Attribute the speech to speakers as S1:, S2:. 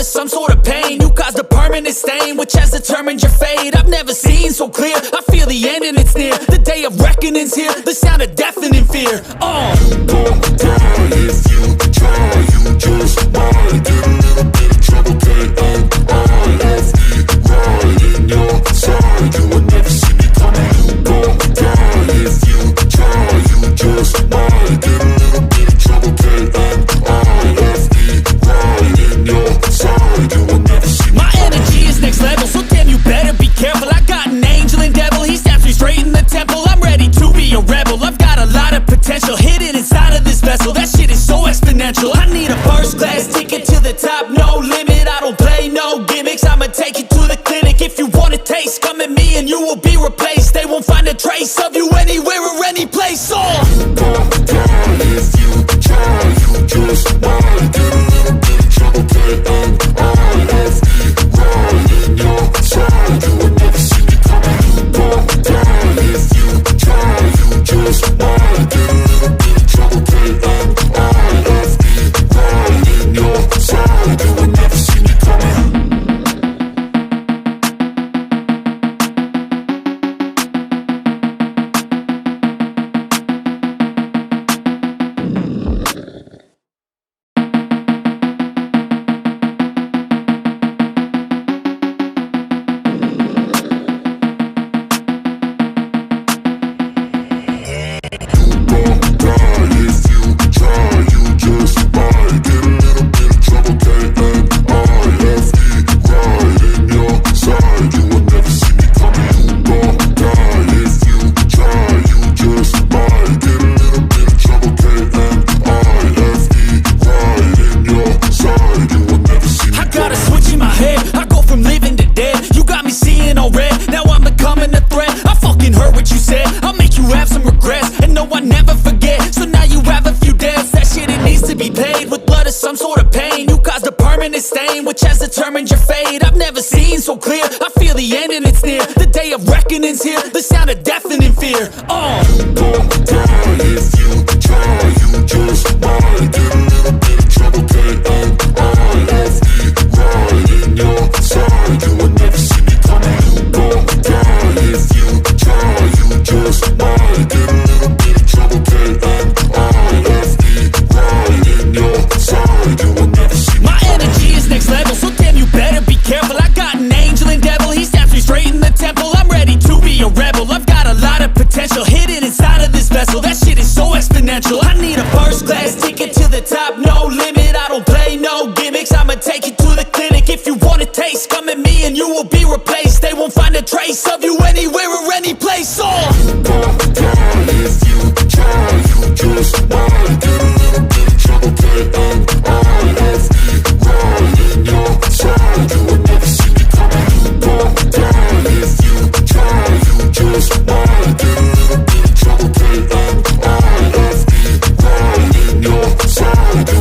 S1: of some sort of pain. You caused a permanent stain, which has determined your fate. I've never seen so clear, I feel the end and it's near. The day of reckoning's here, the sound of deafening fear.
S2: You don't die if you try, you just might get a little bit of trouble, K-N-I-F-E, right in your side. You will never see me coming. You don't die if you try, you just might get a little bit of trouble, K-N-I-F-E, right in your side. You will never see me
S1: My energy is next level, so damn you better be careful. I got an angel and devil, he stabs me straight in the temple. I'm ready to be a rebel, I've got a lot of potential hidden inside of this vessel. That shit is so exponential. I need a first class ticket to the top, no limit. I don't play no gimmicks, I'ma take you to the clinic. If you want a taste, come at me and you will be replaced. They won't find a trace of you anywhere or any place.
S2: You don't die if you try, you just might get a little bit of trouble, K-N-I-F-E, right in your side. You will never see me coming. You don't die if you try, you just might get a little bit of trouble, K-N-I-F-E, right in your side. You will never see me coming.
S1: Some sort of pain, you caused a permanent stain, which has determined your fate. I've never seen so clear, I feel the end and it's near. The day of reckoning's here, the sound of deafening fear.
S2: You don't die if you try, you just might get a little bit of trouble, K-N-I-F-E, right in your side. You will never see me coming. You don't die if you try, you just might get a little bit of trouble, K-N-I-F-E, right in your side. You will never see me.
S1: My energy is next level, so damn you better be careful. I got an angel and devil, he stabs me straight in the temple. I'm ready to be a rebel, I've got a lot of potential hidden inside of this vessel. That shit is so exponential. I need a first class ticket to the top, no limit. I don't play no gimmicks, I'ma take you to the clinic. If you want a taste, come at me and you will be replaced. They won't find a trace of you anywhere or any place.
S2: You don't die if you try, you just might get a little bit of trouble, K-N-I-F-E, right in your side. You will never see me coming. You don't die if you try, you just might get a little bit of trouble, K-N-I-F-E, right in your side.